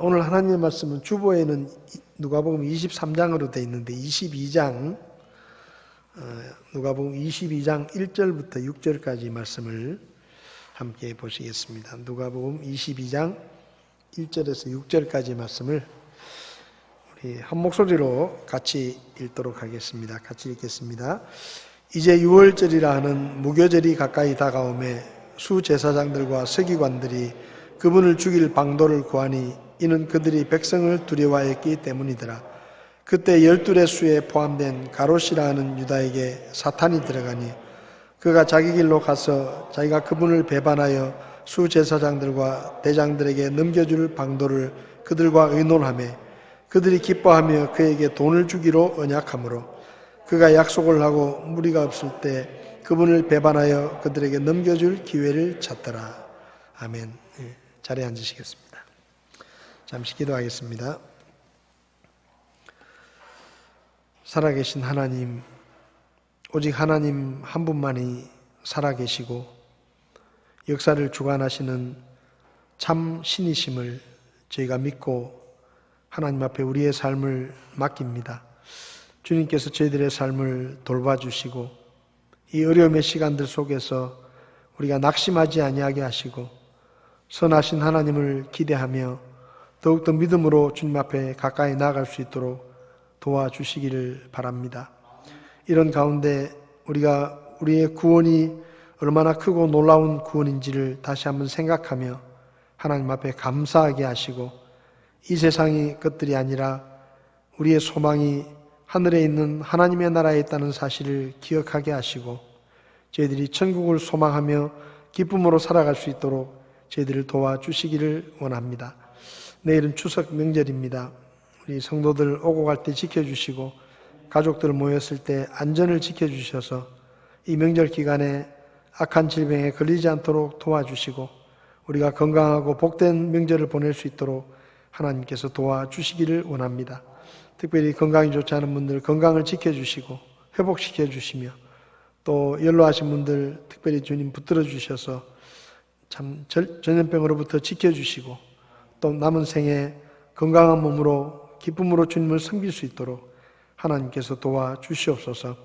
오늘 하나님의 말씀은 주보에는 누가복음 23장으로 되어 있는데 22장 누가복음 22장 1절부터 6절까지 말씀을 함께 보시겠습니다. 누가복음 22장 1절에서 6절까지 말씀을 우리 한 목소리로 같이 읽도록 하겠습니다. 같이 읽겠습니다. 이제 6월절이라 하는 무교절이 가까이 다가오매 수제사장들과 서기관들이 그분을 죽일 방도를 구하니 이는 그들이 백성을 두려워했기 때문이더라. 그때 12의 수에 포함된 가롯이라 하는 유다에게 사탄이 들어가니 그가 자기 길로 가서 자기가 그분을 배반하여 수제사장들과 대장들에게 넘겨줄 방도를 그들과 의논하며 그들이 기뻐하며 그에게 돈을 주기로 언약하므로 그가 약속을 하고 무리가 없을 때 그분을 배반하여 그들에게 넘겨줄 기회를 찾더라. 아멘. 자리에 앉으시겠습니다. 잠시 기도하겠습니다. 살아계신 하나님, 오직 하나님 한 분만이 살아계시고 역사를 주관하시는 참 신이심을 저희가 믿고 하나님 앞에 우리의 삶을 맡깁니다. 주님께서 저희들의 삶을 돌봐주시고 이 어려움의 시간들 속에서 우리가 낙심하지 아니하게 하시고 선하신 하나님을 기대하며 더욱더 믿음으로 주님 앞에 가까이 나아갈 수 있도록 도와주시기를 바랍니다. 이런 가운데 우리가 우리의 구원이 얼마나 크고 놀라운 구원인지를 다시 한번 생각하며 하나님 앞에 감사하게 하시고 이 세상이 것들이 아니라 우리의 소망이 하늘에 있는 하나님의 나라에 있다는 사실을 기억하게 하시고 저희들이 천국을 소망하며 기쁨으로 살아갈 수 있도록 저희들을 도와주시기를 원합니다. 내일은 추석 명절입니다. 우리 성도들 오고 갈 때 지켜주시고 가족들 모였을 때 안전을 지켜주셔서 이 명절 기간에 악한 질병에 걸리지 않도록 도와주시고 우리가 건강하고 복된 명절을 보낼 수 있도록 하나님께서 도와주시기를 원합니다. 특별히 건강이 좋지 않은 분들 건강을 지켜주시고 회복시켜 주시며 또 연로하신 분들 특별히 주님 붙들어 주셔서 참 전염병으로부터 지켜주시고 또 남은 생에 건강한 몸으로 기쁨으로 주님을 섬길 수 있도록 하나님께서 도와주시옵소서.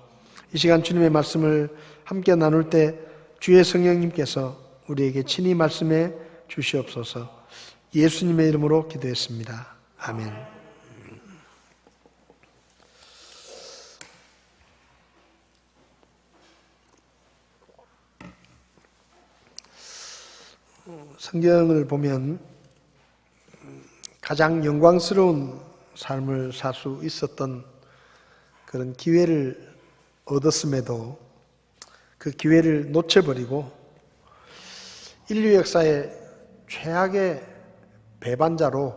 이 시간 주님의 말씀을 함께 나눌 때 주의 성령님께서 우리에게 친히 말씀해 주시옵소서. 예수님의 이름으로 기도했습니다. 아멘. 성경을 보면 가장 영광스러운 삶을 살 수 있었던 그런 기회를 얻었음에도 그 기회를 놓쳐버리고 인류 역사의 최악의 배반자로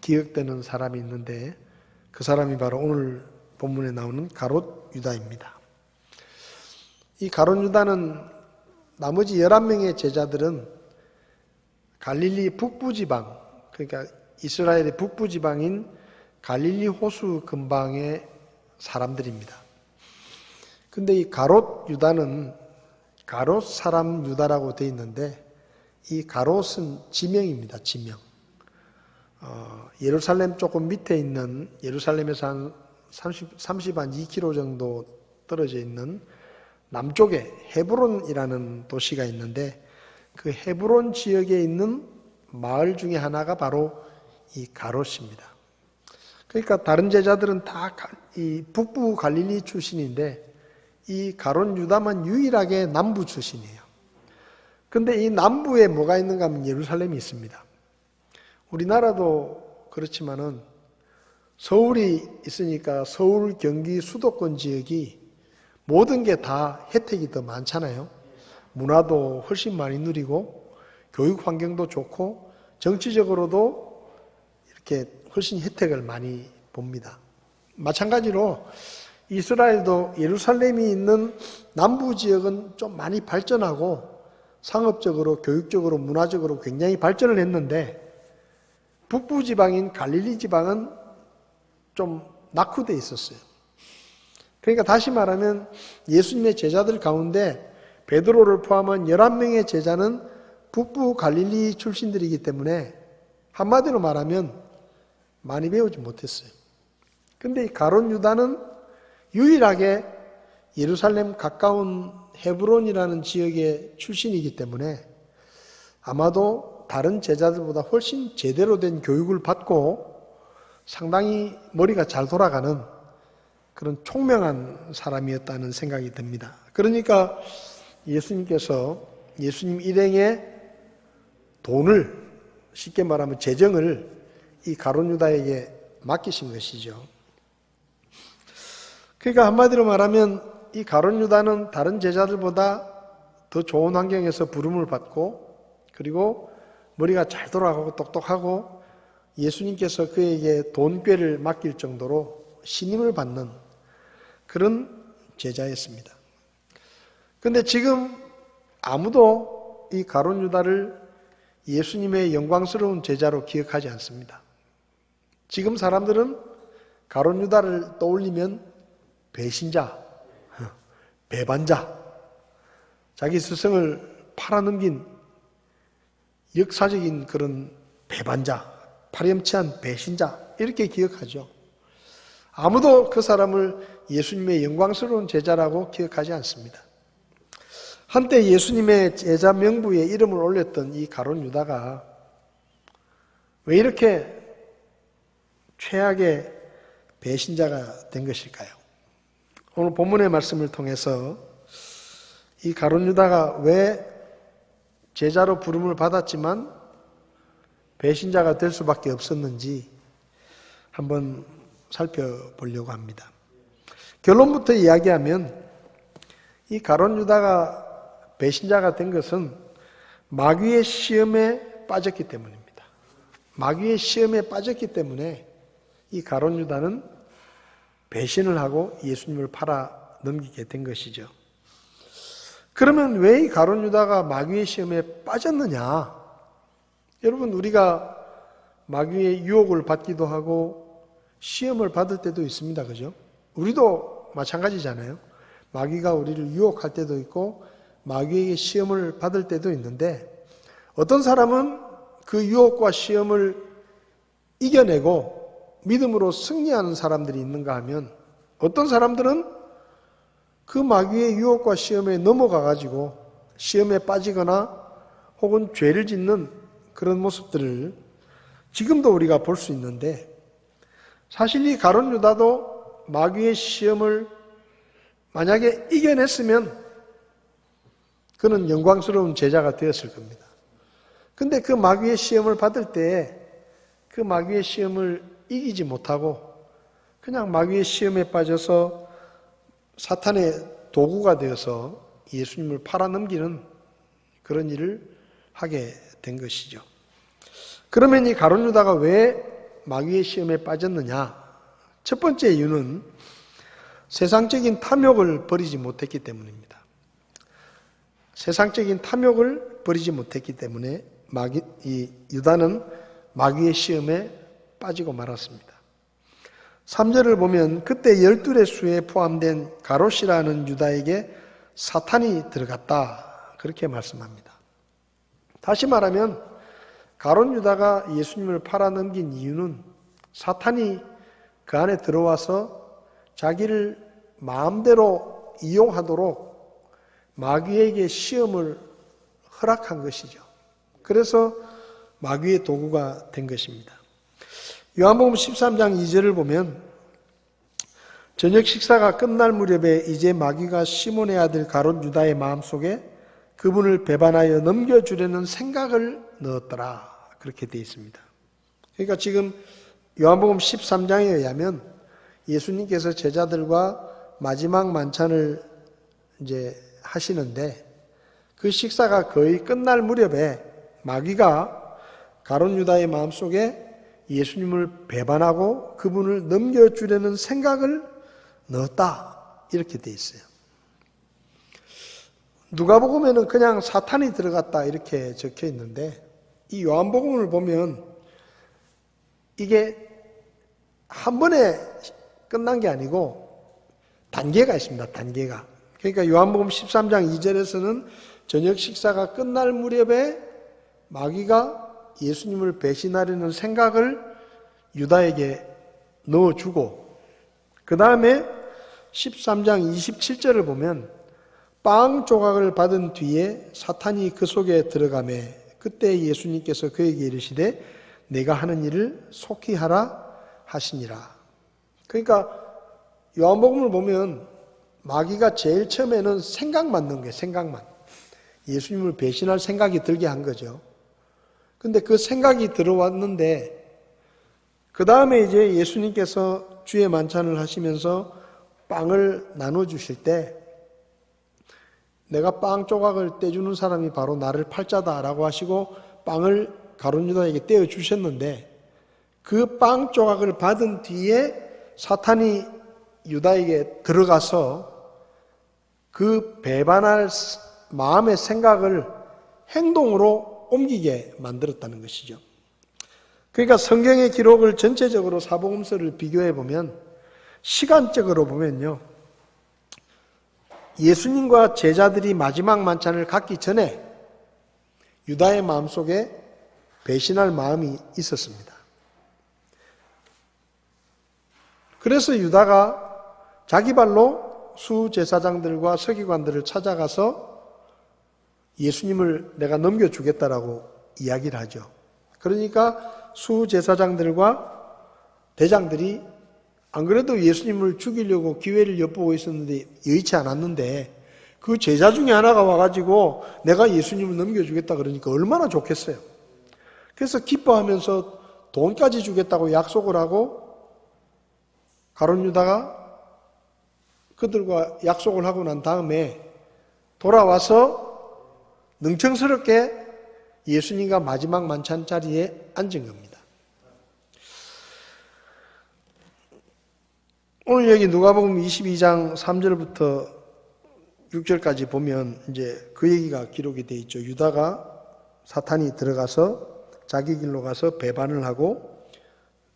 기억되는 사람이 있는데 그 사람이 바로 오늘 본문에 나오는 가롯 유다입니다. 이 가롯 유다는 나머지 11명의 제자들은 갈릴리 북부지방, 그러니까 이스라엘의 북부지방인 갈릴리 호수 근방의 사람들입니다. 근데 이 가롯 유다는 가롯 사람 유다라고 되어 있는데 이 가롯은 지명입니다. 지명. 예루살렘 조금 밑에 있는 예루살렘에서 한 30한 2km 정도 떨어져 있는 남쪽에 헤브론이라는 도시가 있는데 그 헤브론 지역에 있는 마을 중에 하나가 바로 이 가롯입니다. 그러니까 다른 제자들은 다 이 북부 갈릴리 출신인데 이 가롯 유다만 유일하게 남부 출신이에요. 근데 이 남부에 뭐가 있는가 하면 예루살렘이 있습니다. 우리나라도 그렇지만은 서울이 있으니까 서울, 경기, 수도권 지역이 모든 게 다 혜택이 더 많잖아요. 문화도 훨씬 많이 누리고 교육 환경도 좋고 정치적으로도 이렇게 훨씬 혜택을 많이 봅니다. 마찬가지로 이스라엘도 예루살렘이 있는 남부 지역은 좀 많이 발전하고 상업적으로, 교육적으로, 문화적으로 굉장히 발전을 했는데 북부 지방인 갈릴리 지방은 좀 낙후돼 있었어요. 그러니까 다시 말하면 예수님의 제자들 가운데 베드로를 포함한 11명의 제자는 북부 갈릴리 출신들이기 때문에 한마디로 말하면 많이 배우지 못했어요. 근데 이 가룟 유다는 유일하게 예루살렘 가까운 헤브론이라는 지역의 출신이기 때문에 아마도 다른 제자들보다 훨씬 제대로 된 교육을 받고 상당히 머리가 잘 돌아가는 그런 총명한 사람이었다는 생각이 듭니다. 그러니까 예수님께서 예수님 일행의 돈을, 쉽게 말하면 재정을 이 가룟 유다에게 맡기신 것이죠. 그러니까 한마디로 말하면 이 가룟 유다는 다른 제자들보다 더 좋은 환경에서 부름을 받고, 그리고 머리가 잘 돌아가고 똑똑하고 예수님께서 그에게 돈꾀를 맡길 정도로 신임을 받는 그런 제자였습니다. 그런데 지금 아무도 이 가룟 유다를 예수님의 영광스러운 제자로 기억하지 않습니다. 지금 사람들은 가룟 유다를 떠올리면 배신자, 배반자, 자기 스승을 팔아넘긴 역사적인 그런 배반자, 파렴치한 배신자, 이렇게 기억하죠. 아무도 그 사람을 예수님의 영광스러운 제자라고 기억하지 않습니다. 한때 예수님의 제자 명부에 이름을 올렸던 이 가룟 유다가 왜 이렇게 최악의 배신자가 된 것일까요? 오늘 본문의 말씀을 통해서 이 가룟 유다가 왜 제자로 부름을 받았지만 배신자가 될 수밖에 없었는지 한번 살펴보려고 합니다. 결론부터 이야기하면 이 가룟 유다가 배신자가 된 것은 마귀의 시험에 빠졌기 때문입니다. 마귀의 시험에 빠졌기 때문에 이 가룟 유다는 배신을 하고 예수님을 팔아 넘기게 된 것이죠. 그러면 왜 이 가룟 유다가 마귀의 시험에 빠졌느냐? 여러분, 우리가 마귀의 유혹을 받기도 하고 시험을 받을 때도 있습니다. 그죠? 우리도 마찬가지잖아요. 마귀가 우리를 유혹할 때도 있고 마귀에게 시험을 받을 때도 있는데, 어떤 사람은 그 유혹과 시험을 이겨내고 믿음으로 승리하는 사람들이 있는가 하면, 어떤 사람들은 그 마귀의 유혹과 시험에 넘어가가지고 시험에 빠지거나 혹은 죄를 짓는 그런 모습들을 지금도 우리가 볼 수 있는데, 사실 이 가룟 유다도 마귀의 시험을 만약에 이겨냈으면 그는 영광스러운 제자가 되었을 겁니다. 근데 그 마귀의 시험을 받을 때 그 마귀의 시험을 이기지 못하고 그냥 마귀의 시험에 빠져서 사탄의 도구가 되어서 예수님을 팔아넘기는 그런 일을 하게 된 것이죠. 그러면 이 가룟 유다가 왜 마귀의 시험에 빠졌느냐? 첫 번째 이유는 세상적인 탐욕을 버리지 못했기 때문입니다. 세상적인 탐욕을 버리지 못했기 때문에 이 유다는 마귀의 시험에 빠지고 말았습니다. 3절을 보면 그때 12의 수에 포함된 가롯이라는 유다에게 사탄이 들어갔다, 그렇게 말씀합니다. 다시 말하면 가롯 유다가 예수님을 팔아넘긴 이유는 사탄이 그 안에 들어와서 자기를 마음대로 이용하도록 마귀에게 시험을 허락한 것이죠. 그래서 마귀의 도구가 된 것입니다. 요한복음 13장 2절을 보면 저녁 식사가 끝날 무렵에 이제 마귀가 시몬의 아들 가롯 유다의 마음속에 그분을 배반하여 넘겨주려는 생각을 넣었더라, 그렇게 되어 있습니다. 그러니까 지금 요한복음 13장에 의하면 예수님께서 제자들과 마지막 만찬을 이제 하시는데, 그 식사가 거의 끝날 무렵에 마귀가 가롯 유다의 마음속에 예수님을 배반하고 그분을 넘겨주려는 생각을 넣었다, 이렇게 돼 있어요. 누가복음에는 그냥 사탄이 들어갔다 이렇게 적혀 있는데, 이 요한복음을 보면 이게 한 번에 끝난 게 아니고 단계가 있습니다. 단계가. 그러니까 요한복음 13장 2절에서는 저녁 식사가 끝날 무렵에 마귀가 예수님을 배신하려는 생각을 유다에게 넣어주고, 그 다음에 13장 27절을 보면 빵 조각을 받은 뒤에 사탄이 그 속에 들어가매 그때 예수님께서 그에게 이르시되 내가 하는 일을 속히 하라 하시니라. 그러니까 요한복음을 보면 마귀가 제일 처음에는 생각만 넣은 거예요. 생각만. 예수님을 배신할 생각이 들게 한 거죠. 근데 그 생각이 들어왔는데 그 다음에 이제 예수님께서 주의 만찬을 하시면서 빵을 나눠주실 때 내가 빵 조각을 떼주는 사람이 바로 나를 팔자다라고 하시고 빵을 가룟 유다에게 떼어주셨는데 그 빵 조각을 받은 뒤에 사탄이 유다에게 들어가서 그 배반할 마음의 생각을 행동으로 옮기게 만들었다는 것이죠. 그러니까 성경의 기록을 전체적으로 사복음서를 비교해 보면 시간적으로 보면요. 예수님과 제자들이 마지막 만찬을 갖기 전에 유다의 마음속에 배신할 마음이 있었습니다. 그래서 유다가 자기 발로 수제사장들과 서기관들을 찾아가서 예수님을 내가 넘겨주겠다라고 이야기를 하죠. 그러니까 수제사장들과 대장들이 안 그래도 예수님을 죽이려고 기회를 엿보고 있었는데 여의치 않았는데 그 제자 중에 하나가 와가지고 내가 예수님을 넘겨주겠다 그러니까 얼마나 좋겠어요. 그래서 기뻐하면서 돈까지 주겠다고 약속을 하고 가룟 유다가 그들과 약속을 하고 난 다음에 돌아와서 능청스럽게 예수님과 마지막 만찬 자리에 앉은 겁니다. 오늘 여기 누가복음 22장 3절부터 6절까지 보면 이제 그 얘기가 기록이 되어 있죠. 유다가 사탄이 들어가서 자기 길로 가서 배반을 하고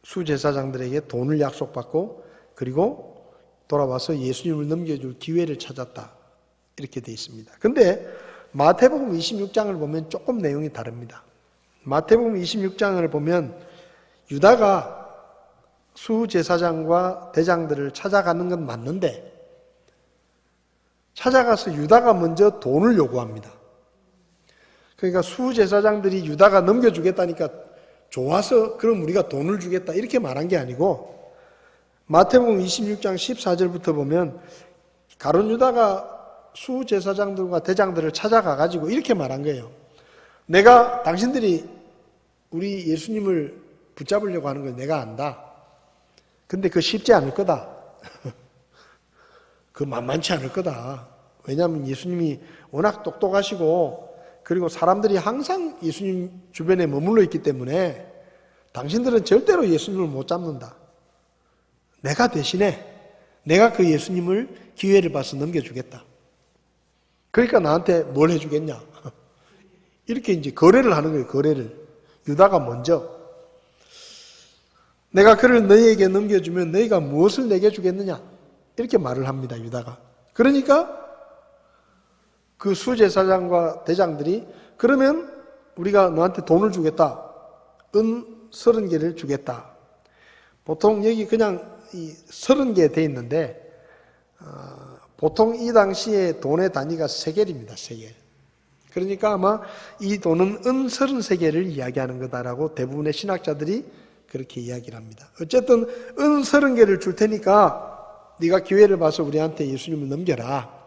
수제사장들에게 돈을 약속받고 그리고 돌아와서 예수님을 넘겨줄 기회를 찾았다. 이렇게 되어 있습니다. 근데 마태복음 26장을 보면 조금 내용이 다릅니다. 마태복음 26장을 보면 유다가 수제사장과 대장들을 찾아가는 건 맞는데 찾아가서 유다가 먼저 돈을 요구합니다. 그러니까 수제사장들이 유다가 넘겨주겠다니까 좋아서 그럼 우리가 돈을 주겠다 이렇게 말한 게 아니고 마태복음 26장 14절부터 보면 가룟 유다가 수제사장들과 대장들을 찾아가가지고 이렇게 말한 거예요. 내가 당신들이 우리 예수님을 붙잡으려고 하는 걸 내가 안다. 근데 그거 쉽지 않을 거다. 그거 만만치 않을 거다. 왜냐하면 예수님이 워낙 똑똑하시고 그리고 사람들이 항상 예수님 주변에 머물러 있기 때문에 당신들은 절대로 예수님을 못 잡는다. 내가 대신에 내가 그 예수님을 기회를 봐서 넘겨주겠다. 그러니까 나한테 뭘 해주겠냐. 이렇게 이제 거래를 하는 거예요. 거래를. 유다가 먼저. 내가 그를 너희에게 넘겨주면 너희가 무엇을 내게 주겠느냐? 이렇게 말을 합니다. 유다가. 그러니까 그 수제사장과 대장들이 그러면 우리가 너한테 돈을 주겠다. 은 30개를 주겠다. 보통 여기 그냥 이 30개 돼 있는데 보통 이 당시에 돈의 단위가 세겔입니다. 세겔. 그러니까 아마 이 돈은 은 33개를 이야기하는 거다라고 대부분의 신학자들이 그렇게 이야기를 합니다. 어쨌든 은 30개를 줄 테니까 네가 기회를 봐서 우리한테 예수님을 넘겨라.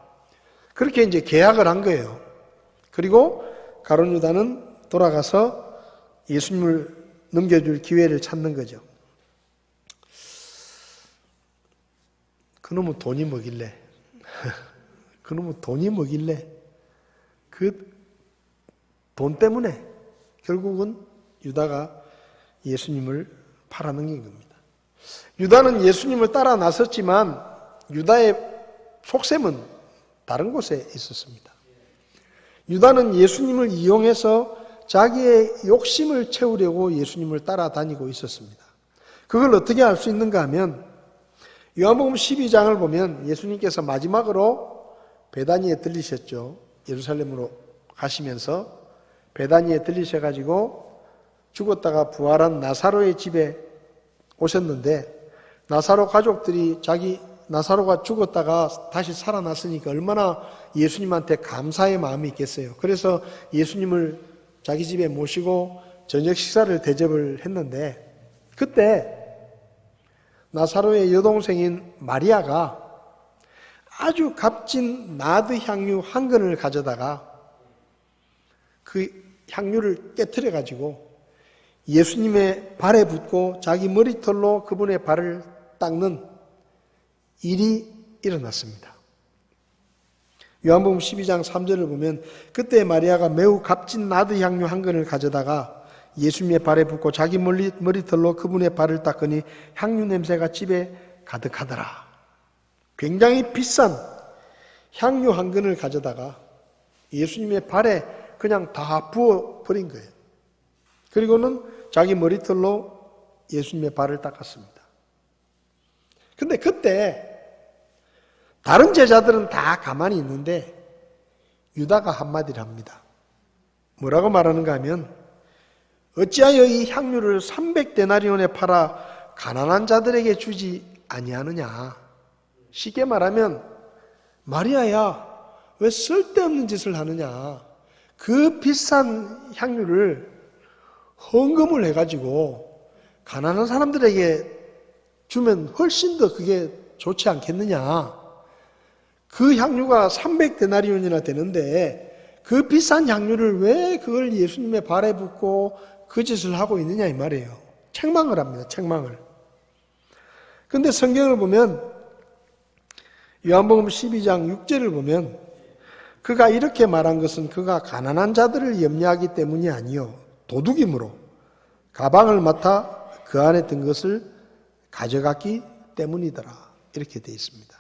그렇게 이제 계약을 한 거예요. 그리고 가룟 유다는 돌아가서 예수님을 넘겨줄 기회를 찾는 거죠. 그놈은 돈이 뭐길래? 그놈은 돈이 뭐길래? 그 돈 때문에 결국은 유다가 예수님을 팔아넘긴 겁니다. 유다는 예수님을 따라 나섰지만 유다의 속셈은 다른 곳에 있었습니다. 유다는 예수님을 이용해서 자기의 욕심을 채우려고 예수님을 따라다니고 있었습니다. 그걸 어떻게 알 수 있는가 하면 요한복음 12장을 보면 예수님께서 마지막으로 베다니에 들리셨죠. 예루살렘으로 가시면서 베다니에 들리셔가지고 죽었다가 부활한 나사로의 집에 오셨는데 나사로 가족들이 나사로가 죽었다가 다시 살아났으니까 얼마나 예수님한테 감사의 마음이 있겠어요. 그래서 예수님을 자기 집에 모시고 저녁 식사를 대접을 했는데 그때 나사로의 여동생인 마리아가 아주 값진 나드 향유 한 근을 가져다가 그 향유를 깨트려 가지고 예수님의 발에 붓고 자기 머리털로 그분의 발을 닦는 일이 일어났습니다. 요한복음 12장 3절을 보면 그때 마리아가 매우 값진 나드 향유 한 근을 가져다가 예수님의 발에 붓고 자기 머리털로 그분의 발을 닦으니 향유 냄새가 집에 가득하더라. 굉장히 비싼 향유 한 근을 가져다가 예수님의 발에 그냥 다 부어버린 거예요. 그리고는 자기 머리털로 예수님의 발을 닦았습니다. 근데 그때 다른 제자들은 다 가만히 있는데 유다가 한마디를 합니다. 뭐라고 말하는가 하면 어찌하여 이 향유를 300데나리온에 팔아 가난한 자들에게 주지 아니하느냐. 쉽게 말하면 마리아야 왜 쓸데없는 짓을 하느냐. 그 비싼 향유를 헌금을 해가지고 가난한 사람들에게 주면 훨씬 더 그게 좋지 않겠느냐. 그 향유가 300데나리온이나 되는데 그 비싼 향유를 왜 그걸 예수님의 발에 붓고 그 짓을 하고 있느냐 이 말이에요. 책망을 합니다. 책망을. 근데 성경을 보면 요한복음 12장 6절을 보면 그가 이렇게 말한 것은 그가 가난한 자들을 염려하기 때문이 아니요 도둑임으로 가방을 맡아 그 안에 든 것을 가져갔기 때문이더라. 이렇게 되어 있습니다.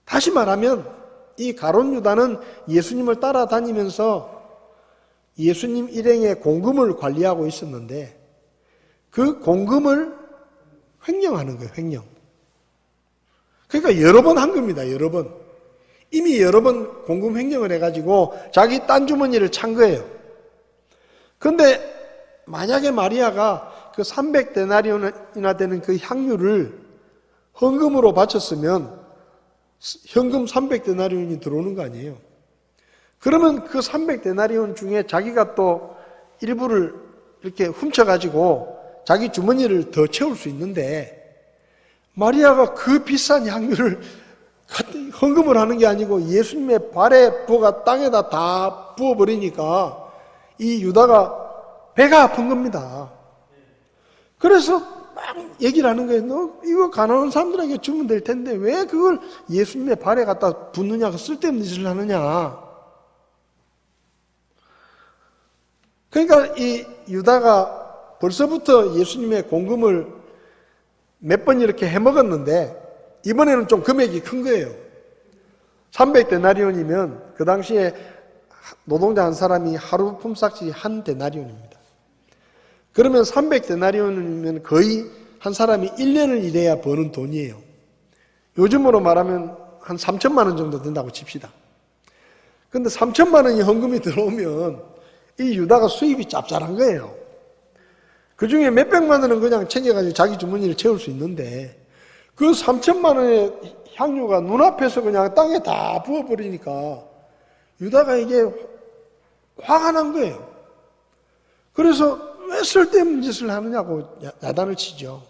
다시 말하면 이 가룟 유다는 예수님을 따라다니면서 예수님 일행의 공금을 관리하고 있었는데 그 공금을 횡령하는 거예요. 횡령. 그러니까 여러 번 한 겁니다. 여러 번. 이미 여러 번 공금 횡령을 해가지고 자기 딴 주머니를 찬 거예요. 그런데 만약에 마리아가 그 300데나리온이나 되는 그 향유를 헌금으로 바쳤으면 현금 300데나리온이 들어오는 거 아니에요. 그러면 그 300데나리온 중에 자기가 또 일부를 이렇게 훔쳐가지고 자기 주머니를 더 채울 수 있는데 마리아가 그 비싼 향유를 헌금을 하는 게 아니고 예수님의 발에 부어가 땅에다 다 부어버리니까 이 유다가 배가 아픈 겁니다. 그래서 막 얘기를 하는 거예요. 너 이거 가난한 사람들에게 주면 될 텐데 왜 그걸 예수님의 발에 갖다 붓느냐, 쓸데없는 짓을 하느냐. 그러니까 이 유다가 벌써부터 예수님의 공금을 몇 번 이렇게 해먹었는데 이번에는 좀 금액이 큰 거예요. 300데나리온이면 그 당시에 노동자 한 사람이 하루 품삯이 한 데나리온입니다. 그러면 300데나리온이면 거의 한 사람이 1년을 일해야 버는 돈이에요. 요즘으로 말하면 한 3천만 원 정도 된다고 칩시다. 근데 3천만 원이 헌금이 들어오면 이 유다가 수입이 짭짤한 거예요. 그 중에 몇백만 원은 그냥 챙겨가지고 자기 주머니를 채울 수 있는데 그 3천만 원의 향유가 눈앞에서 그냥 땅에 다 부어버리니까 유다가 이게 화가 난 거예요. 그래서 왜 쓸데없는 짓을 하느냐고 야단을 치죠.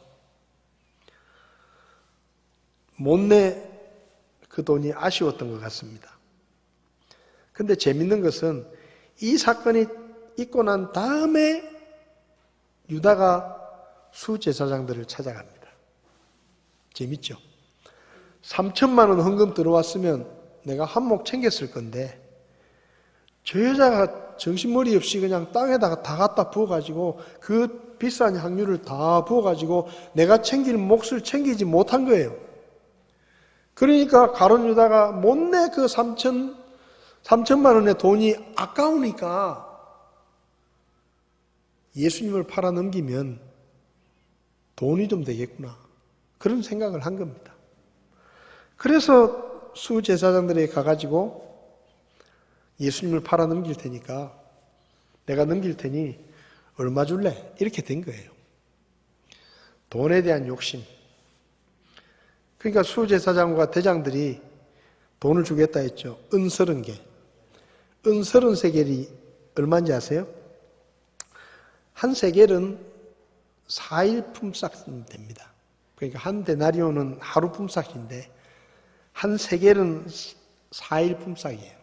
못내 그 돈이 아쉬웠던 것 같습니다. 근데 재밌는 것은 이 사건이 있고 난 다음에 유다가 수제사장들을 찾아갑니다. 재밌죠? 3천만 원 헌금 들어왔으면 내가 한몫 챙겼을 건데 저 여자가 정신머리 없이 그냥 땅에다가 다 갖다 부어가지고 그 비싼 향유를 다 부어가지고 내가 챙길 몫을 챙기지 못한 거예요. 그러니까 가룟 유다가 못내 그 3천만 원의 돈이 아까우니까 예수님을 팔아 넘기면 돈이 좀 되겠구나. 그런 생각을 한 겁니다. 그래서 수제사장들에게 가가지고 예수님을 팔아 넘길 테니까 내가 넘길 테니 얼마 줄래? 이렇게 된 거예요. 돈에 대한 욕심. 그러니까 수제사장과 대장들이 돈을 주겠다 했죠. 은 30개. 은 33개리 얼마인지 아세요? 한 세겔은 4일 품삯 됩니다. 그러니까 한 데나리온은 하루 품삯인데 한 세겔은 4일 품삯이에요.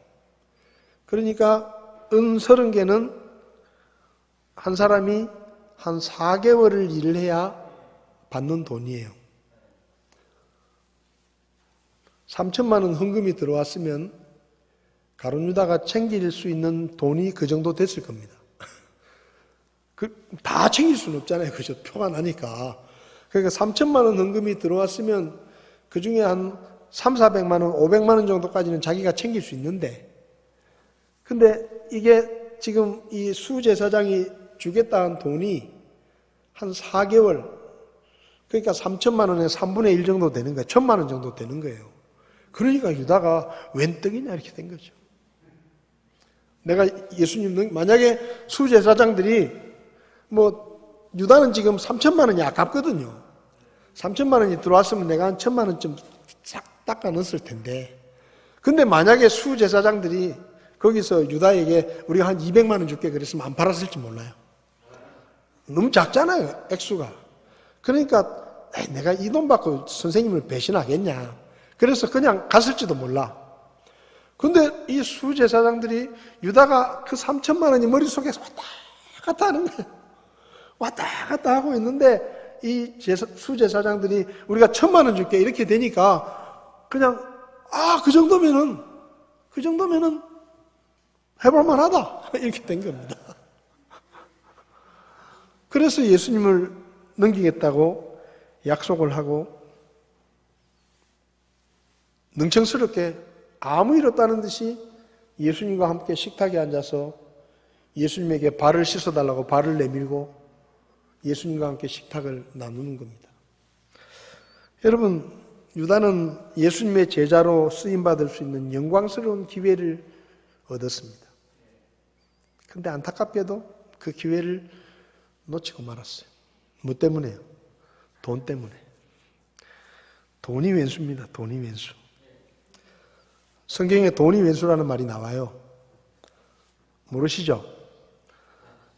그러니까 은 30개는 한 사람이 한 4개월을 일을 해야 받는 돈이에요. 3천만 원 헌금이 들어왔으면 가룟 유다가 챙길 수 있는 돈이 그 정도 됐을 겁니다. 다 챙길 수는 없잖아요. 그죠? 표가 나니까. 그러니까 3천만 원 헌금이 들어왔으면 그 중에 한 3, 400만 원, 500만 원 정도까지는 자기가 챙길 수 있는데, 근데 이게 지금 이 수제사장이 주겠다는 돈이 한 4개월, 그러니까 3천만 원의 3분의 1 정도 되는 거예요. 1,000만 원 정도 되는 거예요. 그러니까 유다가 웬 떡이냐 이렇게 된 거죠. 내가 예수님, 만약에 수제사장들이 유다는 지금 3천만 원이 아깝거든요. 3천만 원이 들어왔으면 내가 한 1,000만 원쯤 싹 닦아 넣었을 텐데. 근데 만약에 수제사장들이 거기서 유다에게 우리가 한 200만 원 줄게 그랬으면 안 팔았을지 몰라요. 너무 작잖아요, 액수가. 그러니까 내가 이 돈 받고 선생님을 배신하겠냐. 그래서 그냥 갔을지도 몰라. 근데 이 수제사장들이 유다가 그 3천만 원이 머릿속에서 왔다 갔다 하는 거예요. 왔다 갔다 하고 있는데 이 수제사장들이 우리가 1,000만 원 줄게 이렇게 되니까 그냥 그 정도면은 해볼만 하다 이렇게 된 겁니다. 그래서 예수님을 넘기겠다고 약속을 하고 능청스럽게 아무 일 없다는 듯이 예수님과 함께 식탁에 앉아서 예수님에게 발을 씻어달라고 발을 내밀고 예수님과 함께 식탁을 나누는 겁니다. 여러분, 유다는 예수님의 제자로 쓰임받을 수 있는 영광스러운 기회를 얻었습니다. 그런데 안타깝게도 그 기회를 놓치고 말았어요. 뭐 때문에요? 돈 때문에. 돈이 왼수입니다. 돈이 왼수. 성경에 돈이 왼수라는 말이 나와요. 모르시죠?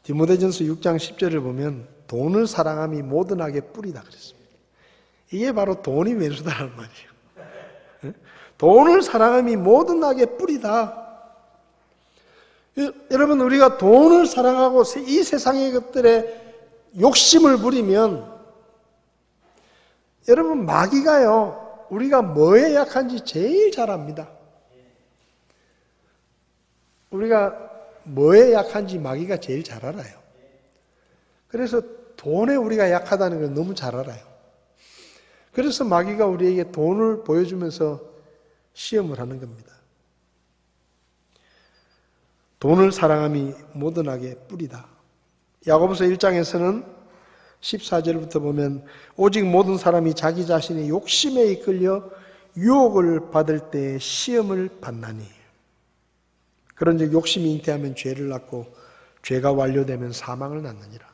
디모데전서 6장 10절을 보면 돈을 사랑함이 모든 악의 뿌리다 그랬습니다. 이게 바로 돈이 왼수다라는 말이에요. 돈을 사랑함이 모든 악의 뿌리다. 여러분, 우리가 돈을 사랑하고 이 세상의 것들에 욕심을 부리면 여러분, 마귀가요, 우리가 뭐에 약한지 제일 잘 압니다. 우리가 뭐에 약한지 마귀가 제일 잘 알아요. 그래서 돈에 우리가 약하다는 걸 너무 잘 알아요. 그래서 마귀가 우리에게 돈을 보여주면서 시험을 하는 겁니다. 돈을 사랑함이 모든 악의 뿌리다. 야고보서 1장에서는 14절부터 보면 오직 모든 사람이 자기 자신의 욕심에 이끌려 유혹을 받을 때 시험을 받나니 그런즉 욕심이 잉태하면 죄를 낳고 죄가 완료되면 사망을 낳느니라.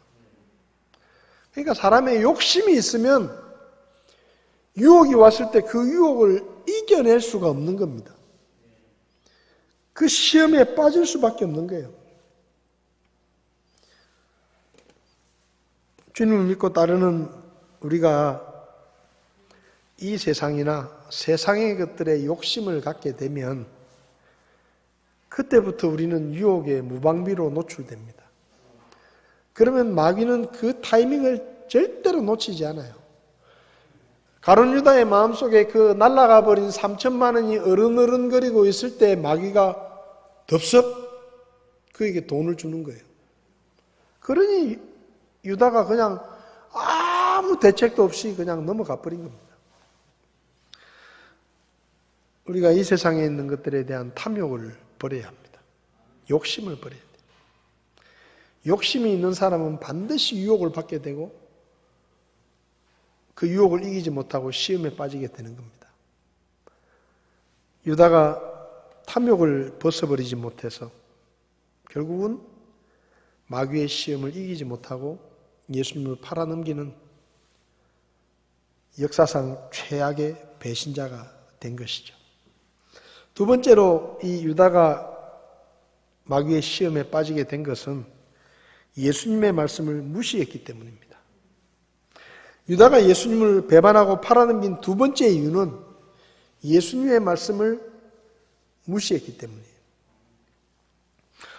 그러니까 사람의 욕심이 있으면 유혹이 왔을 때 그 유혹을 이겨낼 수가 없는 겁니다. 그 시험에 빠질 수밖에 없는 거예요. 주님을 믿고 따르는 우리가 이 세상이나 세상의 것들에 욕심을 갖게 되면 그때부터 우리는 유혹의 무방비로 노출됩니다. 그러면 마귀는 그 타이밍을 절대로 놓치지 않아요. 가룟 유다의 마음속에 그 날아가 버린 3천만 원이 어른어른거리고 있을 때 마귀가 덥석 그에게 돈을 주는 거예요. 그러니 유다가 그냥 아무 대책도 없이 그냥 넘어가 버린 겁니다. 우리가 이 세상에 있는 것들에 대한 탐욕을 버려야 합니다. 욕심을 버려야 돼요. 욕심이 있는 사람은 반드시 유혹을 받게 되고 그 유혹을 이기지 못하고 시험에 빠지게 되는 겁니다. 유다가 탐욕을 벗어버리지 못해서 결국은 마귀의 시험을 이기지 못하고 예수님을 팔아넘기는 역사상 최악의 배신자가 된 것이죠. 두 번째로 이 유다가 마귀의 시험에 빠지게 된 것은 예수님의 말씀을 무시했기 때문입니다. 유다가 예수님을 배반하고 팔아넘긴 두 번째 이유는 예수님의 말씀을 무시했기 때문이에요.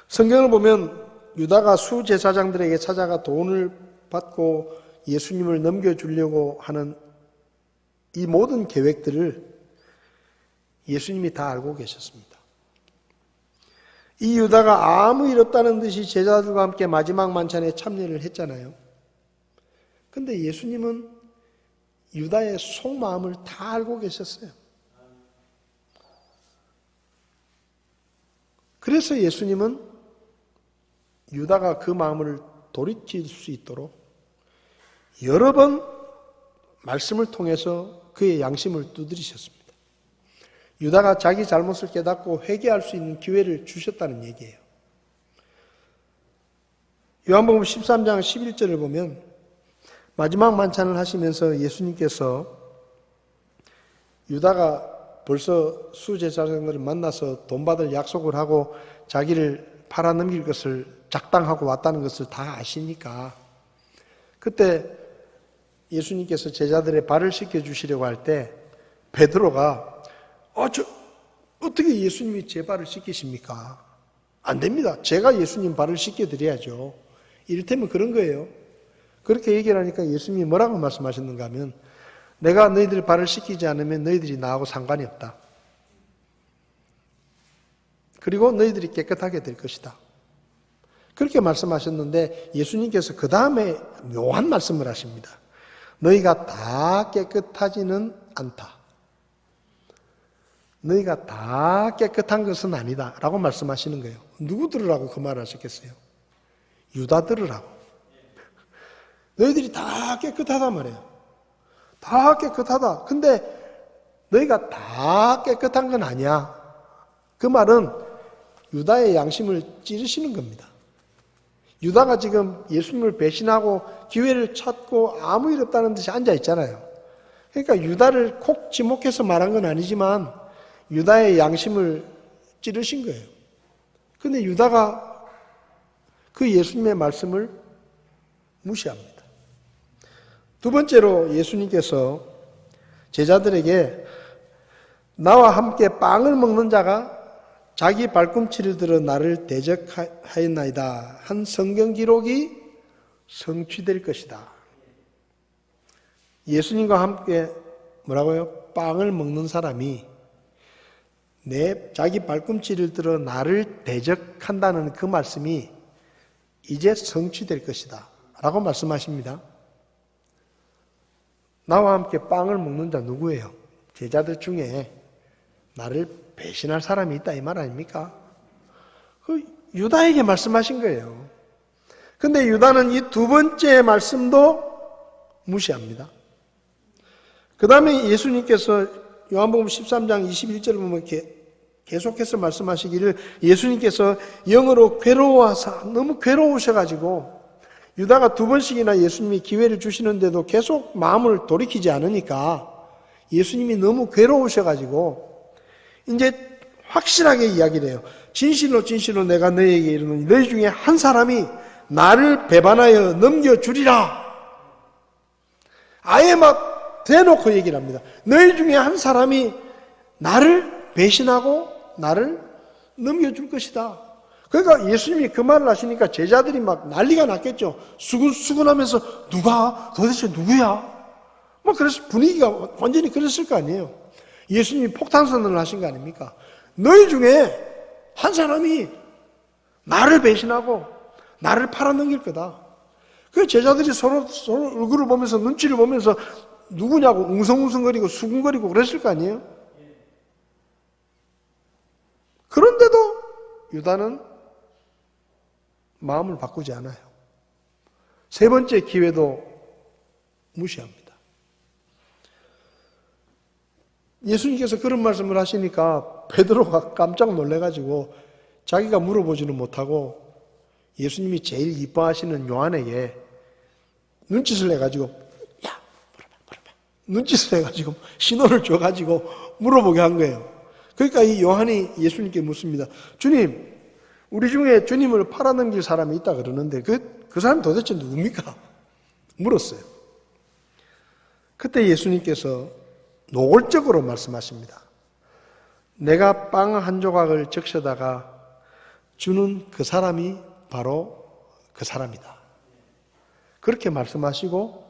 성경을 보면 유다가 수제사장들에게 찾아가 돈을 받고 예수님을 넘겨주려고 하는 이 모든 계획들을 예수님이 다 알고 계셨습니다. 이 유다가 아무 일 없다는 듯이 제자들과 함께 마지막 만찬에 참여를 했잖아요. 근데 예수님은 유다의 속마음을 다 알고 계셨어요. 그래서 예수님은 유다가 그 마음을 돌이킬 수 있도록 여러 번 말씀을 통해서 그의 양심을 두드리셨습니다. 유다가 자기 잘못을 깨닫고 회개할 수 있는 기회를 주셨다는 얘기예요. 요한복음 13장 11절을 보면 마지막 만찬을 하시면서 예수님께서 유다가 벌써 수제사장들을 만나서 돈 받을 약속을 하고 자기를 팔아넘길 것을 작당하고 왔다는 것을 다 아시니까 그때 예수님께서 제자들의 발을 씻겨주시려고 할 때 베드로가 어떻게 예수님이 제 발을 씻기십니까? 안 됩니다. 제가 예수님 발을 씻겨드려야죠. 이를테면 그런 거예요. 그렇게 얘기를 하니까 예수님이 뭐라고 말씀하셨는가 하면 내가 너희들 발을 씻기지 않으면 너희들이 나하고 상관이 없다. 그리고 너희들이 깨끗하게 될 것이다. 그렇게 말씀하셨는데 예수님께서 그 다음에 묘한 말씀을 하십니다. 너희가 다 깨끗하지는 않다. 너희가 다 깨끗한 것은 아니다 라고 말씀하시는 거예요. 누구 들으라고 그 말을 하셨겠어요? 유다 들으라고. 너희들이 다 깨끗하단 말이에요. 다 깨끗하다. 근데 너희가 다 깨끗한 건 아니야. 그 말은 유다의 양심을 찌르시는 겁니다. 유다가 지금 예수님을 배신하고 기회를 찾고 아무 일 없다는 듯이 앉아 있잖아요. 그러니까 유다를 콕 지목해서 말한 건 아니지만 유다의 양심을 찌르신 거예요. 근데 유다가 그 예수님의 말씀을 무시합니다. 두 번째로 예수님께서 제자들에게 나와 함께 빵을 먹는 자가 자기 발꿈치를 들어 나를 대적하였나이다 한 성경 기록이 성취될 것이다. 예수님과 함께 뭐라고요? 빵을 먹는 사람이 자기 발꿈치를 들어 나를 대적한다는 그 말씀이 이제 성취될 것이다 라고 말씀하십니다. 나와 함께 빵을 먹는 자 누구예요? 제자들 중에 나를 배신할 사람이 있다 이 말 아닙니까? 그 유다에게 말씀하신 거예요. 근데 유다는 이 두 번째 말씀도 무시합니다. 그 다음에 예수님께서 요한복음 13장 21절을 보면 이렇게 계속해서 말씀하시기를 예수님께서 영으로 괴로워하사 너무 괴로우셔가지고 유다가 두 번씩이나 예수님이 기회를 주시는데도 계속 마음을 돌이키지 않으니까 예수님이 너무 괴로우셔가지고 이제 확실하게 이야기를 해요. 진실로 진실로 내가 너희에게 이르노니 너희 중에 한 사람이 나를 배반하여 넘겨주리라. 아예 막 대놓고 얘기를 합니다. 너희 중에 한 사람이 나를 배신하고 나를 넘겨줄 것이다. 그러니까 예수님이 그 말을 하시니까 제자들이 막 난리가 났겠죠. 수근수근하면서 도대체 누구야? 뭐 그래서 분위기가 완전히 그랬을 거 아니에요. 예수님이 폭탄선언을 하신 거 아닙니까? 너희 중에 한 사람이 나를 배신하고 나를 팔아넘길 거다. 그 제자들이 서로 얼굴을 보면서 눈치를 보면서 누구냐고 웅성웅성거리고 수군거리고 그랬을 거 아니에요? 그런데도 유다는 마음을 바꾸지 않아요. 세 번째 기회도 무시합니다. 예수님께서 그런 말씀을 하시니까 베드로가 깜짝 놀래가지고 자기가 물어보지는 못하고 예수님이 제일 이뻐하시는 요한에게 눈짓을 해가지고 야 물어봐 눈짓을 해가지고 신호를 줘가지고 물어보게 한 거예요. 그러니까 이 요한이 예수님께 묻습니다. 주님, 우리 중에 주님을 팔아넘길 사람이 있다 그러는데 그 사람이 도대체 누굽니까? 물었어요. 그때 예수님께서 노골적으로 말씀하십니다. 내가 빵 한 조각을 적셔다가 주는 그 사람이 바로 그 사람이다. 그렇게 말씀하시고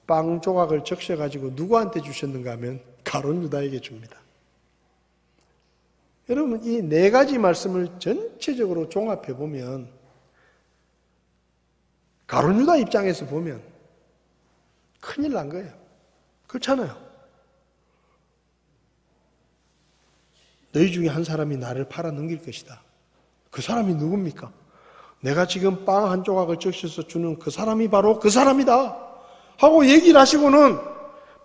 빵 조각을 적셔가지고 누구한테 주셨는가 하면 가룟 유다에게 줍니다. 여러분, 이 네 가지 말씀을 전체적으로 종합해 보면 가룟 유다 입장에서 보면 큰일 난 거예요. 그렇잖아요. 너희 중에 한 사람이 나를 팔아넘길 것이다. 그 사람이 누굽니까? 내가 지금 빵 한 조각을 적셔서 주는 그 사람이 바로 그 사람이다 하고 얘기를 하시고는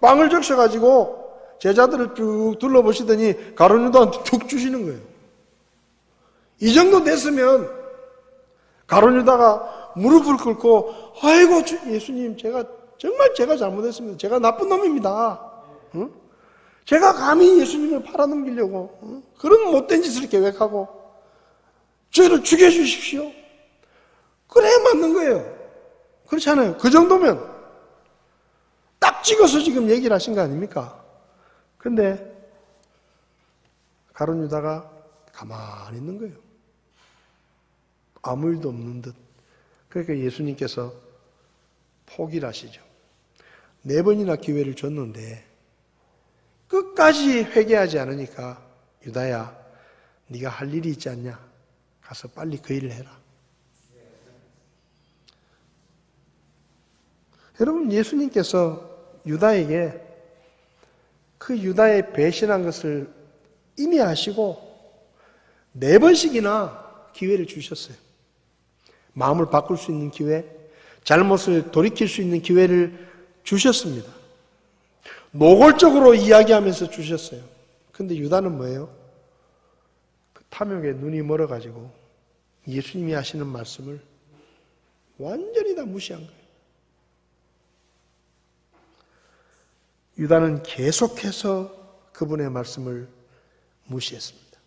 빵을 적셔가지고 제자들을 쭉 둘러보시더니 가룟 유다한테 툭 주시는 거예요. 이 정도 됐으면 가룟 유다가 무릎을 꿇고 아이고 예수님, 정말 제가 잘못했습니다. 제가 나쁜 놈입니다. 응? 제가 감히 예수님을 팔아넘기려고 그런 못된 짓을 계획하고 저희를 죽여주십시오. 그래야 맞는 거예요. 그렇잖아요. 그 정도면 딱 찍어서 지금 얘기를 하신 거 아닙니까? 근데 가룟 유다가 가만히 있는 거예요. 아무 일도 없는 듯. 그러니까 예수님께서 포기를 하시죠. 4번이나 기회를 줬는데 끝까지 회개하지 않으니까 유다야, 네가 할 일이 있지 않냐? 가서 빨리 그 일을 해라. 여러분, 예수님께서 유다에게 그 유다의 배신한 것을 이미 아시고 4번씩이나 기회를 주셨어요. 마음을 바꿀 수 있는 기회, 잘못을 돌이킬 수 있는 기회를 주셨습니다. 노골적으로 이야기하면서 주셨어요. 근데 유다는 뭐예요? 그 탐욕에 눈이 멀어가지고 예수님이 하시는 말씀을 완전히 다 무시한 거예요. 유다는 계속해서 그분의 말씀을 무시했습니다.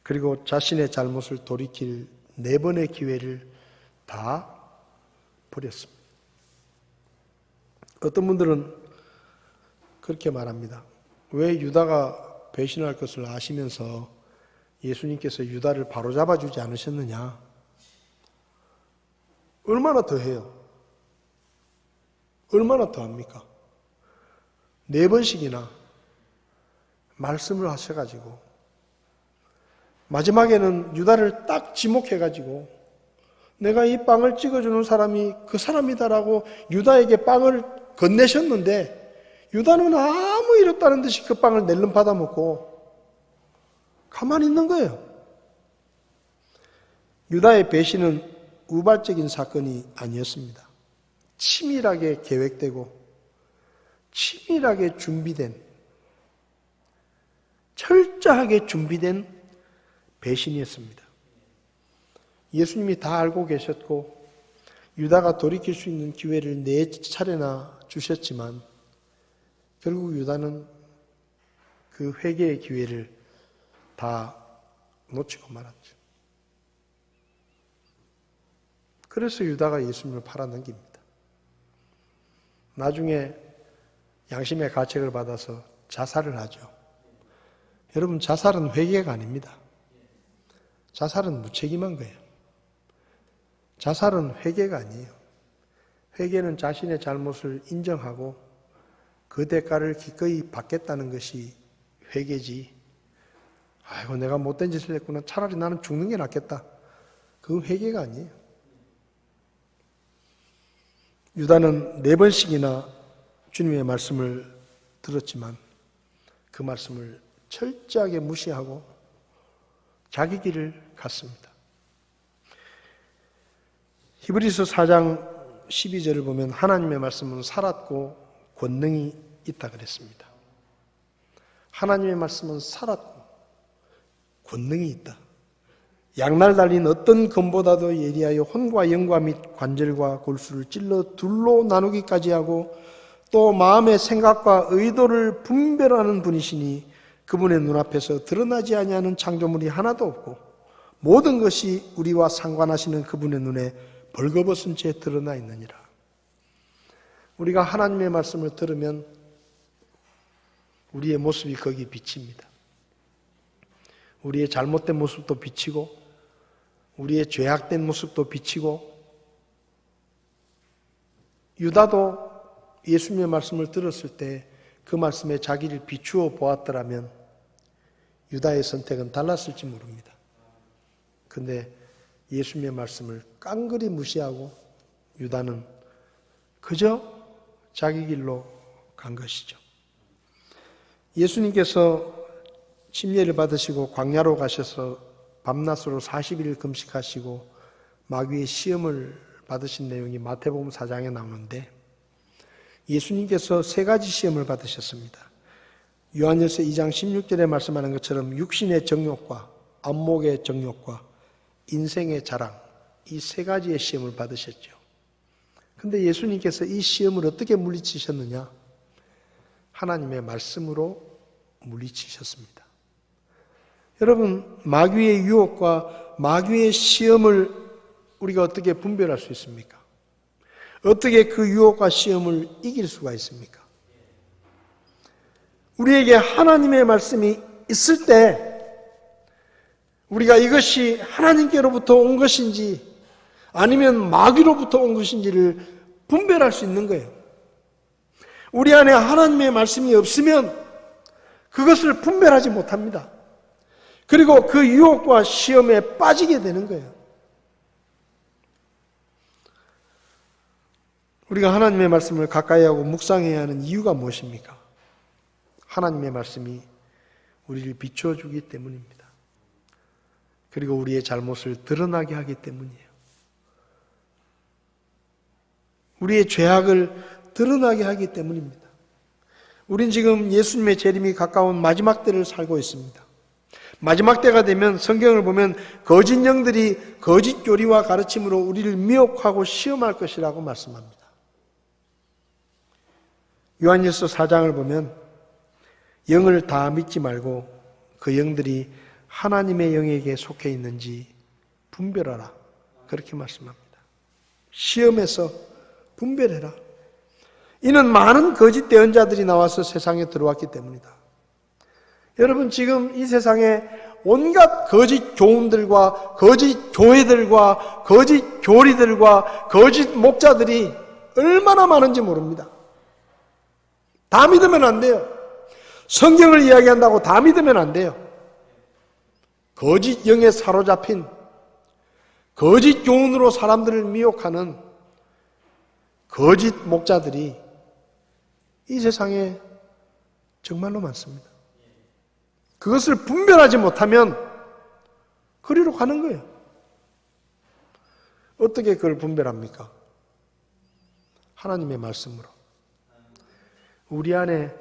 그리고 자신의 잘못을 돌이킬 4번의 기회를 다 버렸습니다. 어떤 분들은 그렇게 말합니다. 왜 유다가 배신할 것을 아시면서 예수님께서 유다를 바로잡아 주지 않으셨느냐? 얼마나 더 해요? 얼마나 더 합니까? 4번씩이나 말씀을 하셔가지고 마지막에는 유다를 딱 지목해가지고 내가 이 빵을 찍어주는 사람이 그 사람이다라고 유다에게 빵을 건네셨는데 유다는 아무 일 없다는 듯이 그 빵을 낼름 받아먹고 가만히 있는 거예요. 유다의 배신은 우발적인 사건이 아니었습니다. 치밀하게 계획되고 치밀하게 준비된, 철저하게 준비된 배신이었습니다. 예수님이 다 알고 계셨고 유다가 돌이킬 수 있는 기회를 4차례나 주셨지만 결국 유다는 그 회개의 기회를 다 놓치고 말았죠. 그래서 유다가 예수님을 팔아넘깁니다. 나중에 양심의 가책을 받아서 자살을 하죠. 여러분, 자살은 회개가 아닙니다. 자살은 무책임한 거예요. 자살은 회개가 아니에요. 회개는 자신의 잘못을 인정하고 그 대가를 기꺼이 받겠다는 것이 회개지. 아이고, 내가 못된 짓을 했구나. 차라리 나는 죽는 게 낫겠다. 그건 회개가 아니에요. 유다는 4번씩이나 주님의 말씀을 들었지만 그 말씀을 철저하게 무시하고 자기 길을 갔습니다. 히브리서 4장 12절을 보면 하나님의 말씀은 살았고 권능이 있다 그랬습니다. 하나님의 말씀은 살았고 권능이 있다. 양날 달린 어떤 검보다도 예리하여 혼과 영과 및 관절과 골수를 찔러 둘로 나누기까지 하고 또 마음의 생각과 의도를 분별하는 분이시니 그분의 눈앞에서 드러나지 아니하는 창조물이 하나도 없고 모든 것이 우리와 상관하시는 그분의 눈에 벌거벗은 채 드러나 있느니라. 우리가 하나님의 말씀을 들으면 우리의 모습이 거기 비칩니다. 우리의 잘못된 모습도 비치고 우리의 죄악된 모습도 비치고 유다도 예수님의 말씀을 들었을 때 그 말씀에 자기를 비추어 보았더라면 유다의 선택은 달랐을지 모릅니다. 그런데 예수님의 말씀을 깡그리 무시하고 유다는 그저 자기 길로 간 것이죠. 예수님께서 침례를 받으시고 광야로 가셔서 밤낮으로 40일 금식하시고 마귀의 시험을 받으신 내용이 마태복음 4장에 나오는데 예수님께서 세 가지 시험을 받으셨습니다. 요한일서 2장 16절에 말씀하는 것처럼 육신의 정욕과 안목의 정욕과 인생의 자랑, 이 세 가지의 시험을 받으셨죠. 그런데 예수님께서 이 시험을 어떻게 물리치셨느냐? 하나님의 말씀으로 물리치셨습니다. 여러분, 마귀의 유혹과 마귀의 시험을 우리가 어떻게 분별할 수 있습니까? 어떻게 그 유혹과 시험을 이길 수가 있습니까? 우리에게 하나님의 말씀이 있을 때 우리가 이것이 하나님께로부터 온 것인지 아니면 마귀로부터 온 것인지를 분별할 수 있는 거예요. 우리 안에 하나님의 말씀이 없으면 그것을 분별하지 못합니다. 그리고 그 유혹과 시험에 빠지게 되는 거예요. 우리가 하나님의 말씀을 가까이 하고 묵상해야 하는 이유가 무엇입니까? 하나님의 말씀이 우리를 비추어 주기 때문입니다. 그리고 우리의 잘못을 드러나게 하기 때문이에요. 우리의 죄악을 드러나게 하기 때문입니다. 우린 지금 예수님의 재림이 가까운 마지막 때를 살고 있습니다. 마지막 때가 되면 성경을 보면 거짓 영들이 거짓 교리와 가르침으로 우리를 미혹하고 시험할 것이라고 말씀합니다. 요한일서 4장을 보면 영을 다 믿지 말고 그 영들이 하나님의 영에게 속해 있는지 분별하라. 그렇게 말씀합니다. 시험에서 분별해라. 이는 많은 거짓 대언자들이 나와서 세상에 들어왔기 때문이다. 여러분, 지금 이 세상에 온갖 거짓 교훈들과 거짓 교회들과 거짓 교리들과 거짓 목자들이 얼마나 많은지 모릅니다. 다 믿으면 안 돼요. 성경을 이야기한다고 다 믿으면 안 돼요. 거짓 영에 사로잡힌 거짓 교훈으로 사람들을 미혹하는 거짓 목자들이 이 세상에 정말로 많습니다. 그것을 분별하지 못하면 그리로 가는 거예요. 어떻게 그걸 분별합니까? 하나님의 말씀으로. 우리 안에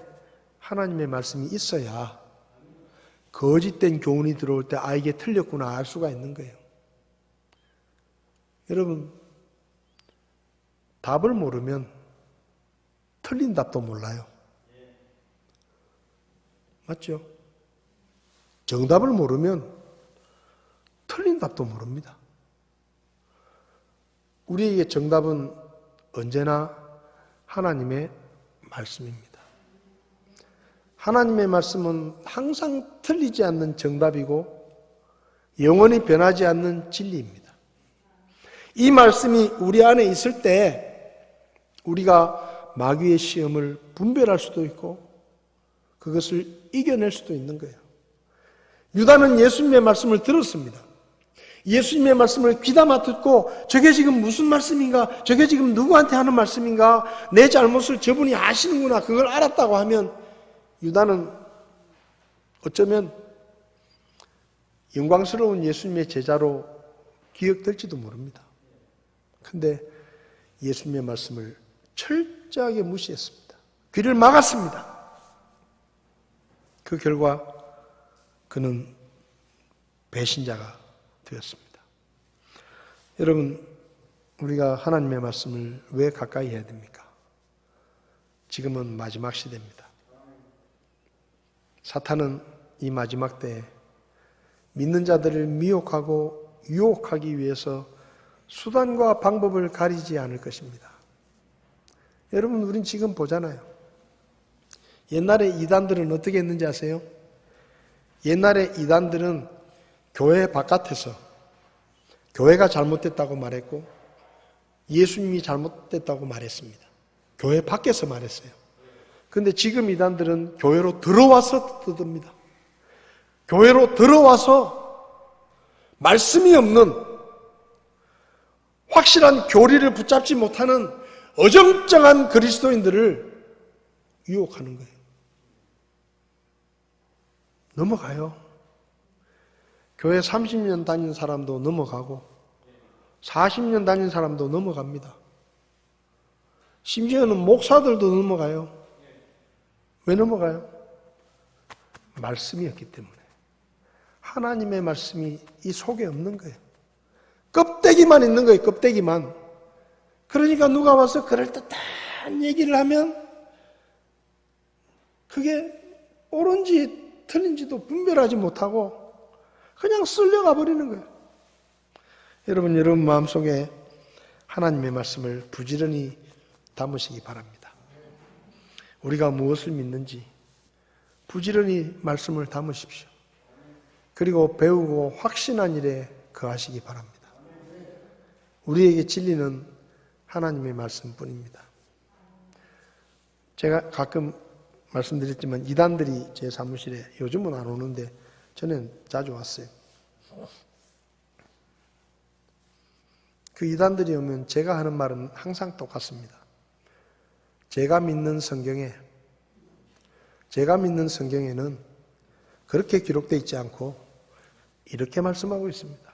하나님의 말씀이 있어야 거짓된 교훈이 들어올 때 이게 틀렸구나 알 수가 있는 거예요. 여러분, 답을 모르면 틀린 답도 몰라요. 맞죠? 정답을 모르면 틀린 답도 모릅니다. 우리에게 정답은 언제나 하나님의 말씀입니다. 하나님의 말씀은 항상 틀리지 않는 정답이고 영원히 변하지 않는 진리입니다. 이 말씀이 우리 안에 있을 때 우리가 마귀의 시험을 분별할 수도 있고 그것을 이겨낼 수도 있는 거예요. 유다는 예수님의 말씀을 들었습니다. 예수님의 말씀을 귀담아 듣고 저게 지금 무슨 말씀인가? 저게 지금 누구한테 하는 말씀인가? 내 잘못을 저분이 아시는구나. 그걸 알았다고 하면 유다는 어쩌면 영광스러운 예수님의 제자로 기억될지도 모릅니다. 근데 예수님의 말씀을 철저하게 무시했습니다. 귀를 막았습니다. 그 결과 그는 배신자가 되었습니다. 여러분, 우리가 하나님의 말씀을 왜 가까이 해야 됩니까? 지금은 마지막 시대입니다. 사탄은 이 마지막 때에 믿는 자들을 미혹하고 유혹하기 위해서 수단과 방법을 가리지 않을 것입니다. 여러분, 우린 지금 보잖아요. 옛날에 이단들은 어떻게 했는지 아세요? 옛날에 이단들은 교회 바깥에서 교회가 잘못됐다고 말했고 예수님이 잘못됐다고 말했습니다. 교회 밖에서 말했어요. 그런데 지금 이단들은 교회로 들어와서 떠듭니다. 교회로 들어와서 말씀이 없는 확실한 교리를 붙잡지 못하는 어정쩡한 그리스도인들을 유혹하는 거예요. 넘어가요. 교회 30년 다닌 사람도 넘어가고 40년 다닌 사람도 넘어갑니다. 심지어는 목사들도 넘어가요. 왜 넘어가요? 말씀이 없기 때문에. 하나님의 말씀이 이 속에 없는 거예요. 껍데기만 있는 거예요. 껍데기만. 그러니까 누가 와서 그럴듯한 얘기를 하면 그게 옳은지 틀린지도 분별하지 못하고 그냥 쓸려가 버리는 거예요. 여러분 마음속에 하나님의 말씀을 부지런히 담으시기 바랍니다. 우리가 무엇을 믿는지 부지런히 말씀을 담으십시오. 그리고 배우고 확신한 일에 거하시기 바랍니다. 우리에게 진리는 하나님의 말씀뿐입니다. 제가 가끔 말씀드렸지만 이단들이 제 사무실에 요즘은 안 오는데 전엔 자주 왔어요. 그 이단들이 오면 제가 하는 말은 항상 똑같습니다. 제가 믿는 성경에는 그렇게 기록되어 있지 않고 이렇게 말씀하고 있습니다.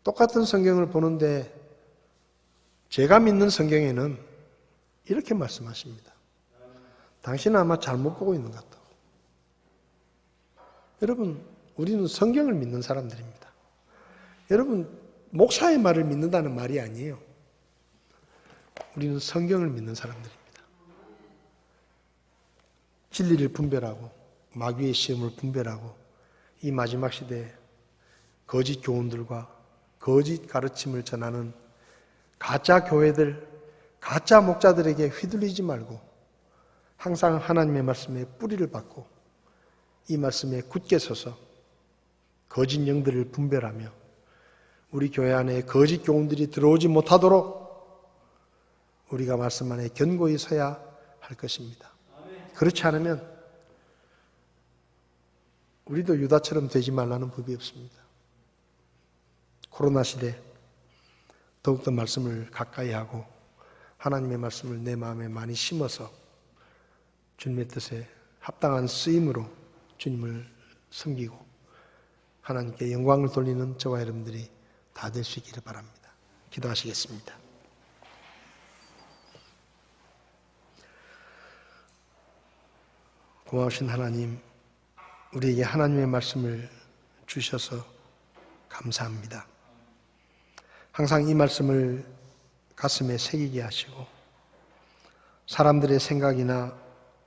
똑같은 성경을 보는데 제가 믿는 성경에는 이렇게 말씀하십니다. 당신은 아마 잘못 보고 있는 것 같다고. 여러분, 우리는 성경을 믿는 사람들입니다. 여러분, 목사의 말을 믿는다는 말이 아니에요. 우리는 성경을 믿는 사람들입니다. 진리를 분별하고 마귀의 시험을 분별하고 이 마지막 시대에 거짓 교훈들과 거짓 가르침을 전하는 가짜 교회들, 가짜 목자들에게 휘둘리지 말고 항상 하나님의 말씀에 뿌리를 받고 이 말씀에 굳게 서서 거짓 영들을 분별하며 우리 교회 안에 거짓 교훈들이 들어오지 못하도록 우리가 말씀 안에 견고히 서야 할 것입니다. 그렇지 않으면 우리도 유다처럼 되지 말라는 법이 없습니다. 코로나 시대 더욱더 말씀을 가까이 하고 하나님의 말씀을 내 마음에 많이 심어서 주님의 뜻에 합당한 쓰임으로 주님을 섬기고 하나님께 영광을 돌리는 저와 여러분들이 다 될 수 있기를 바랍니다. 기도하시겠습니다. 고마우신 하나님, 우리에게 하나님의 말씀을 주셔서 감사합니다. 항상 이 말씀을 가슴에 새기게 하시고 사람들의 생각이나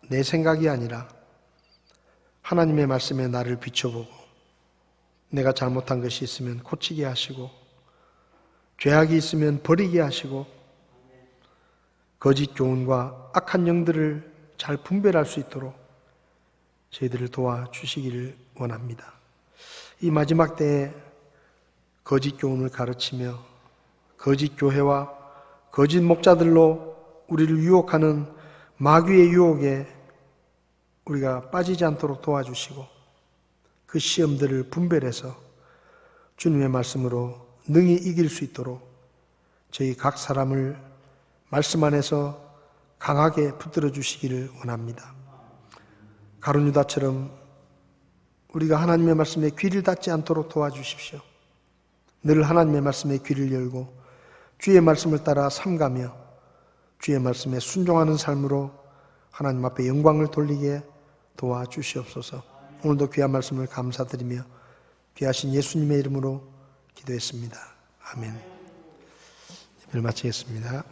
내 생각이 아니라 하나님의 말씀에 나를 비춰보고 내가 잘못한 것이 있으면 고치게 하시고 죄악이 있으면 버리게 하시고 거짓 교훈과 악한 영들을 잘 분별할 수 있도록 저희들을 도와주시기를 원합니다. 이 마지막 때에 거짓 교훈을 가르치며 거짓 교회와 거짓 목자들로 우리를 유혹하는 마귀의 유혹에 우리가 빠지지 않도록 도와주시고 그 시험들을 분별해서 주님의 말씀으로 능히 이길 수 있도록 저희 각 사람을 말씀 안에서 강하게 붙들어 주시기를 원합니다. 가룟 유다처럼 우리가 하나님의 말씀에 귀를 닫지 않도록 도와주십시오. 늘 하나님의 말씀에 귀를 열고 주의 말씀을 따라 삼가며 주의 말씀에 순종하는 삶으로 하나님 앞에 영광을 돌리게 도와주시옵소서. 오늘도 귀한 말씀을 감사드리며 귀하신 예수님의 이름으로 기도했습니다. 아멘. 예배를 마치겠습니다.